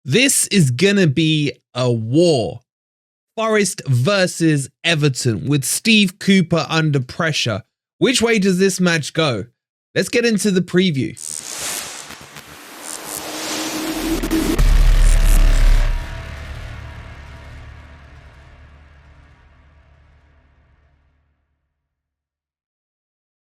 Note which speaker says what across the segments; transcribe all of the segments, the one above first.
Speaker 1: This is gonna be a war. Forest versus Everton with Steve Cooper under pressure. Which way does this match go? Let's get into the preview.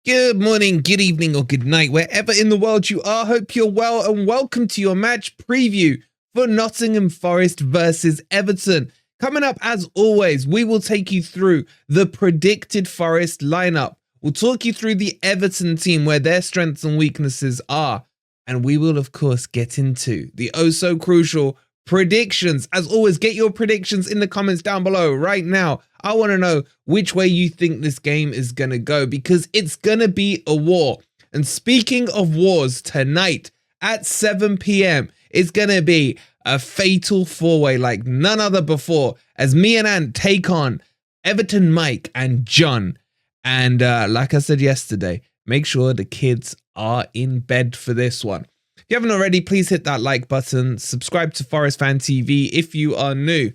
Speaker 1: Good morning, good evening, or good night, wherever in the world you are. Hope you're well, and welcome to your match preview for Nottingham Forest versus Everton. Coming up, as always, we will take you through the predicted Forest lineup. We'll talk you through the Everton team, where their strengths and weaknesses are. And we will, of course, get into the oh-so-crucial predictions. As always, get your predictions in the comments down below right now. I want to know which way you think this game is going to go, because it's going to be a war. And speaking of wars, tonight at 7 p.m, it's going to be a fatal four-way like none other before, as me and Ant take on Everton, Mike, and John. And like I said yesterday, make sure the kids are in bed for this one. If you haven't already, please hit that like button. Subscribe to Forest Fan TV if you are new.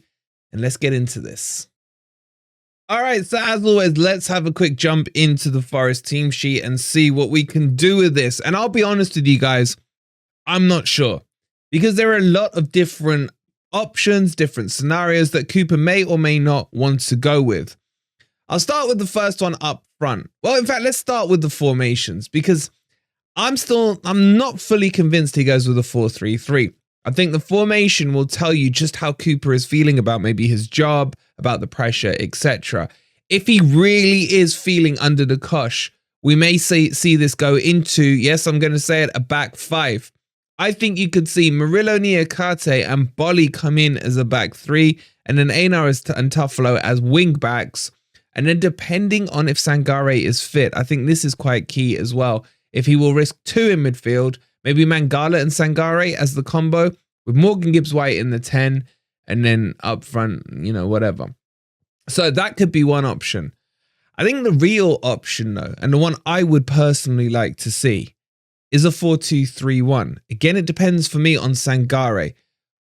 Speaker 1: And let's get into this. All right, so as always, let's have a quick jump into the Forest team sheet and see what we can do with this. And I'll be honest with you guys, I'm not sure, because there are a lot of different options, different scenarios that Cooper may or may not want to go with. I'll start with the first one up front. Well, in fact, let's start with the formations, because I'm not fully convinced he goes with a 4-3-3. I think the formation will tell you just how Cooper is feeling about maybe his job, about the pressure, etc. If he really is feeling under the cosh, we may see this go into, yes, I'm going to say it, a back five. I think you could see Murillo, Niakate, and Bolly come in as a back three, and then Einar and Tuffalo as wing backs. And then depending on if Sangare is fit, I think this is quite key as well. If he will risk two in midfield, maybe Mangala and Sangare as the combo, with Morgan Gibbs-White in the 10, and then up front, you know, whatever. So that could be one option. I think the real option, though, and the one I would personally like to see, is a 4-2-3-1. Again, it depends for me on Sangare.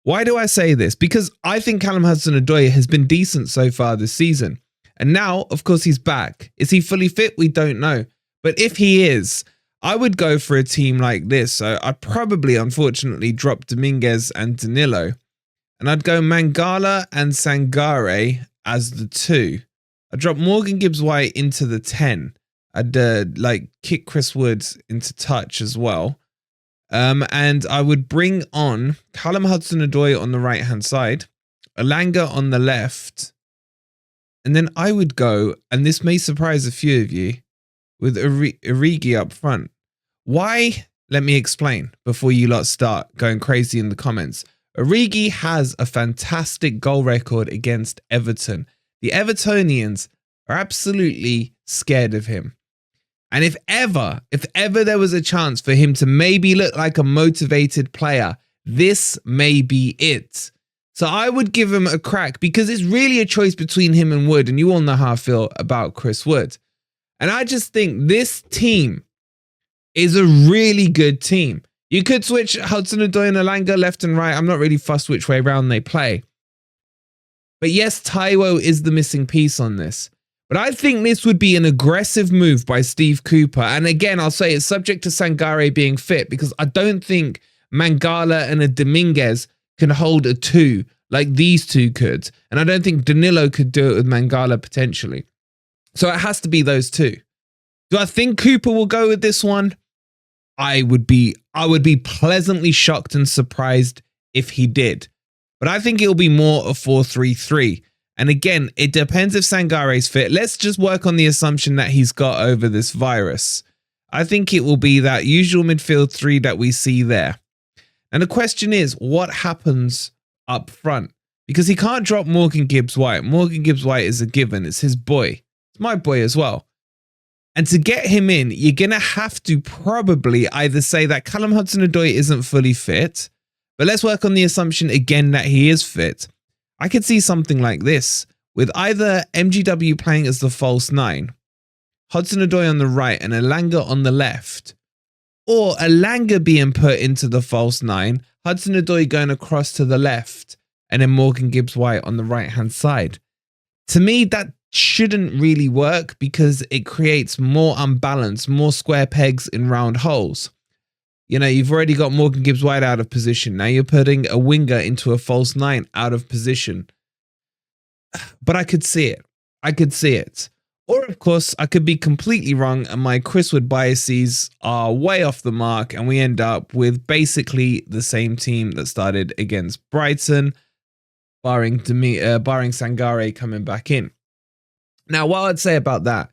Speaker 1: Why do I say this? Because I think Callum Hudson-Odoi has been decent so far this season. And now, of course, he's back. Is he fully fit? We don't know. But if he is, I would go for a team like this. So I'd probably, unfortunately, drop Dominguez and Danilo. And I'd go Mangala and Sangare as the 2. I'd drop Morgan Gibbs-White into the 10. I'd kick Chris Woods into touch as well. And I would bring on Callum Hudson-Odoi on the right-hand side, Elanga on the left. And then I would go, and this may surprise a few of you, with Origi up front. Why? Let me explain before you lot start going crazy in the comments. Origi has a fantastic goal record against Everton. The Evertonians are absolutely scared of him. And if ever there was a chance for him to maybe look like a motivated player, this may be it. So I would give him a crack, because it's really a choice between him and Wood. And you all know how I feel about Chris Wood. And I just think this team is a really good team. You could switch Hudson-Odoi and Elanga left and right. I'm not really fussed which way around they play. But yes, Taiwo is the missing piece on this. But I think this would be an aggressive move by Steve Cooper. And again, I'll say it's subject to Sangare being fit, because I don't think Mangala and a Dominguez can hold a 2 like these two could. And I don't think Danilo could do it with Mangala potentially. So it has to be those two. Do I think Cooper will go with this one? I would be pleasantly shocked and surprised if he did. But I think it'll be more a 4-3-3. And again, it depends if Sangare's fit. Let's just work on the assumption that he's got over this virus. I think it will be that usual midfield 3 that we see there. And the question is, what happens up front? Because he can't drop Morgan Gibbs-White. Morgan Gibbs-White is a given. It's his boy. It's my boy as well. And to get him in, you're going to have to probably either say that Callum Hudson-Odoi isn't fully fit, but let's work on the assumption again that he is fit. I could see something like this, with either MGW playing as the false 9, Hudson-Odoi on the right and Elanga on the left, or Elanga being put into the false nine, Hudson-Odoi going across to the left, and then Morgan Gibbs-White on the right-hand side. To me, that shouldn't really work because it creates more unbalance, more square pegs in round holes. You know, you've already got Morgan Gibbs-White out of position. Now you're putting a winger into a false nine out of position. But I could see it. I could see it. Or, of course, I could be completely wrong and my Chris Wood biases are way off the mark and we end up with basically the same team that started against Brighton, barring Sangare coming back in. Now, what I'd say about that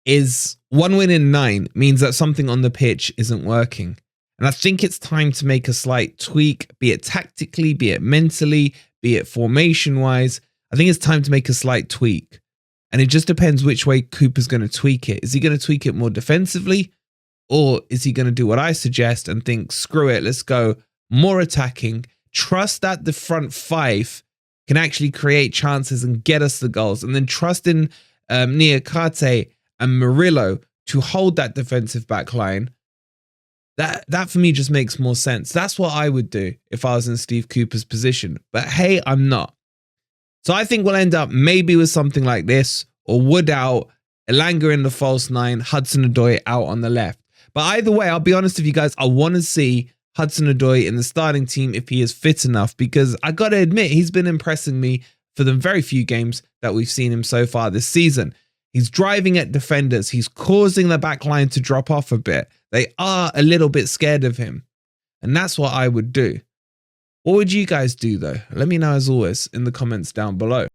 Speaker 1: is 1 win in 9 means that something on the pitch isn't working. And I think it's time to make a slight tweak, be it tactically, be it mentally, be it formation-wise. I think it's time to make a slight tweak. And it just depends which way Cooper's going to tweak it. Is he going to tweak it more defensively? Or is he going to do what I suggest and think, screw it, let's go more attacking. Trust that the front five can actually create chances and get us the goals. And then trust in Niakate and Murillo to hold that defensive back line. That for me just makes more sense. That's what I would do if I was in Steve Cooper's position. But hey, I'm not. So I think we'll end up maybe with something like this, or Wood out, Elanga in the false nine, Hudson-Odoi out on the left. But either way, I'll be honest with you guys, I want to see Hudson-Odoi in the starting team if he is fit enough, because I got to admit, he's been impressing me for the very few games that we've seen him so far this season. He's driving at defenders. He's causing the back line to drop off a bit. They are a little bit scared of him. And that's what I would do. What would you guys do though? Let me know as always in the comments down below.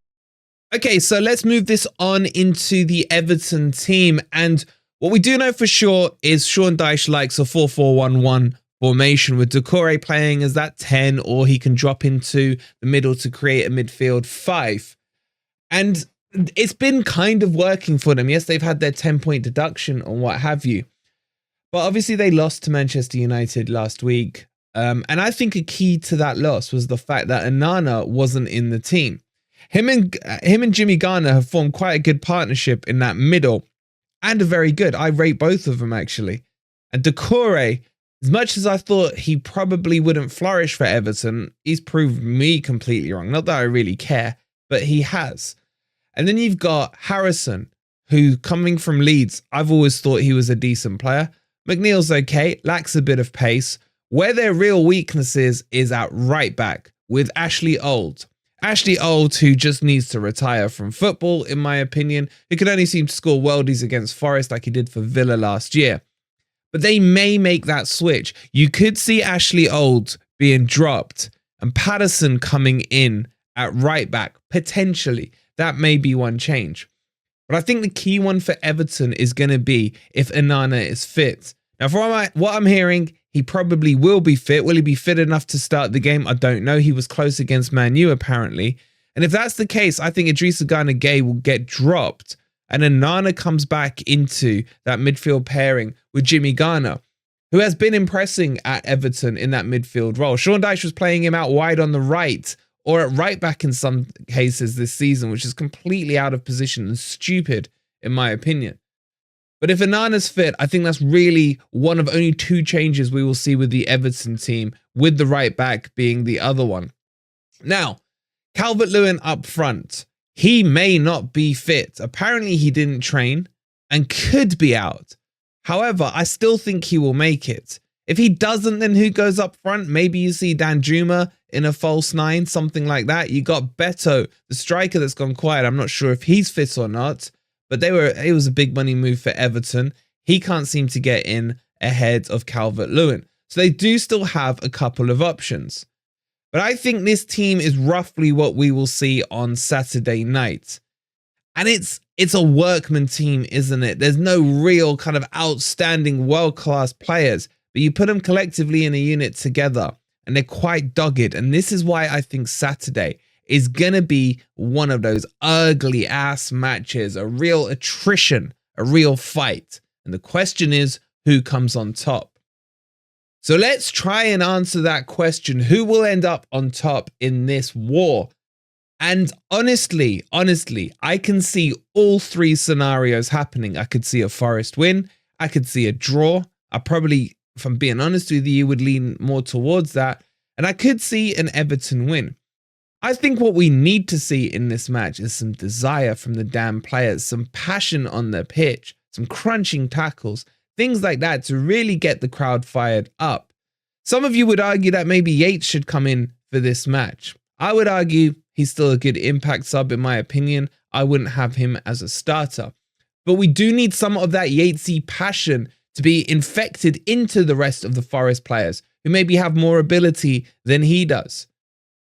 Speaker 1: Okay, so let's move this on into the Everton team. And what we do know for sure is Sean Dyche likes a 4-4-1-1 formation with Doucouré playing as that 10, or he can drop into the middle to create a midfield 5. And it's been kind of working for them. Yes, they've had their 10-point deduction and what have you. But obviously they lost to Manchester United last week. And I think a key to that loss was the fact that Onana wasn't in the team. Him and Jimmy Garner have formed quite a good partnership in that middle, and a very good. I rate both of them actually. And Doucouré, as much as I thought he probably wouldn't flourish for Everton, he's proved me completely wrong. Not that I really care, but he has. And then you've got Harrison, who coming from Leeds, I've always thought he was a decent player. McNeil's okay, lacks a bit of pace. Where their real weakness is at right back with Ashley Old. Ashley Old, who just needs to retire from football, in my opinion, who could only seem to score worldies against Forest like he did for Villa last year. But they may make that switch. You could see Ashley Old being dropped and Patterson coming in at right back, potentially. That may be one change. But I think the key one for Everton is going to be if Onana is fit. Now, from what I'm hearing, he probably will be fit. Will he be fit enough to start the game? I don't know. He was close against Man U, apparently. And if that's the case, I think Idrissa Gana Gueye will get dropped. And Onana comes back into that midfield pairing with Jimmy Garner, who has been impressing at Everton in that midfield role. Sean Dyche was playing him out wide on the right, or at right back in some cases this season, which is completely out of position and stupid, in my opinion. But if Onana's fit, I think that's really one of only 2 changes we will see with the Everton team, with the right back being the other one. Now, Calvert-Lewin up front. He may not be fit. Apparently he didn't train and could be out. However, I still think he will make it. If he doesn't, then who goes up front? Maybe you see Danjuma in a false 9, something like that. You got Beto, the striker that's gone quiet. I'm not sure if he's fit or not. But it was a big money move for Everton. He can't seem to get in ahead of Calvert-Lewin. So they do still have a couple of options. But I think this team is roughly what we will see on Saturday night. And it's a workman team, isn't it? There's no real kind of outstanding world-class players. But you put them collectively in a unit together and they're quite dogged. And this is why I think Saturday is going to be one of those ugly ass matches, a real attrition, a real fight. And the question is, who comes on top? So let's try and answer that question. Who will end up on top in this war? And honestly, I can see all 3 scenarios happening. I could see a Forest win. I could see a draw. I probably if I'm being honest with you, would lean more towards that. And I could see an Everton win. I think what we need to see in this match is some desire from the damn players, some passion on the pitch, some crunching tackles, things like that to really get the crowd fired up. Some of you would argue that maybe Yates should come in for this match. I would argue he's still a good impact sub in my opinion. I wouldn't have him as a starter. But we do need some of that Yatesy passion to be infected into the rest of the Forest players who maybe have more ability than he does.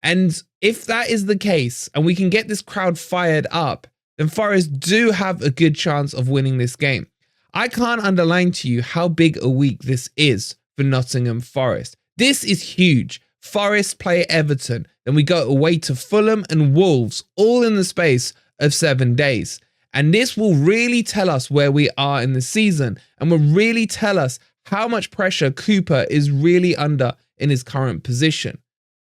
Speaker 1: And if that is the case and we can get this crowd fired up, then Forest do have a good chance of winning this game. I can't underline to you how big a week this is for Nottingham Forest. This is huge. Forest play Everton, then we go away to Fulham and Wolves, all in the space of 7 days. And this will really tell us where we are in the season and will really tell us how much pressure Cooper is really under in his current position.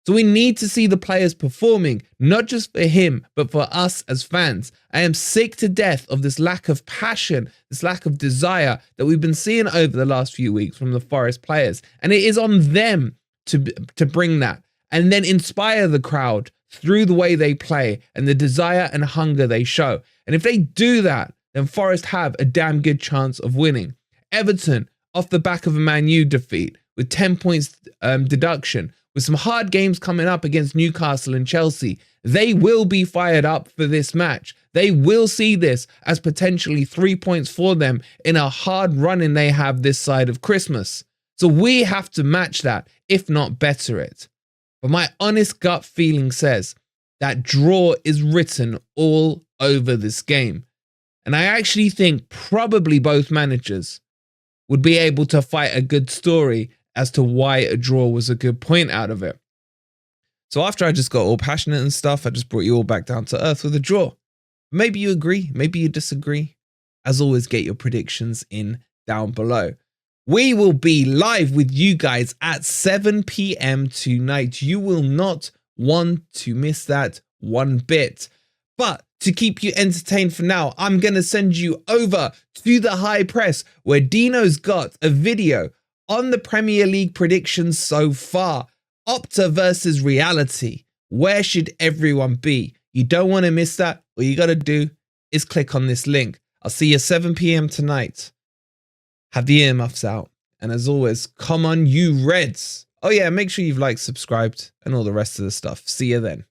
Speaker 1: So we need to see the players performing, not just for him, but for us as fans. I am sick to death of this lack of passion, this lack of desire that we've been seeing over the last few weeks from the Forest players. And it is on them to bring that and then inspire the crowd through the way they play and the desire and hunger they show. And if they do that, then Forest have a damn good chance of winning. Everton, off the back of a Man U defeat with 10 points deduction, with some hard games coming up against Newcastle and Chelsea, they will be fired up for this match. They will see this as potentially 3 points for them in a hard run-in they have this side of Christmas. So we have to match that, if not better it. But my honest gut feeling says that draw is written all over this game. And I actually think probably both managers would be able to fight a good story as to why a draw was a good point out of it. So after I just got all passionate and stuff, I just brought you all back down to earth with a draw. Maybe you agree, maybe you disagree. As always, get your predictions in down below. We will be live with you guys at 7 p.m. tonight. You will not want to miss that one bit. But to keep you entertained for now, I'm going to send you over to the high press where Dino's got a video on the Premier League predictions so far. Opta versus reality. Where should everyone be? You don't want to miss that. All you got to do is click on this link. I'll see you 7 p.m. tonight. Have the earmuffs out. And as always, come on you Reds. Oh yeah, make sure you've liked, subscribed, and all the rest of the stuff. See you then.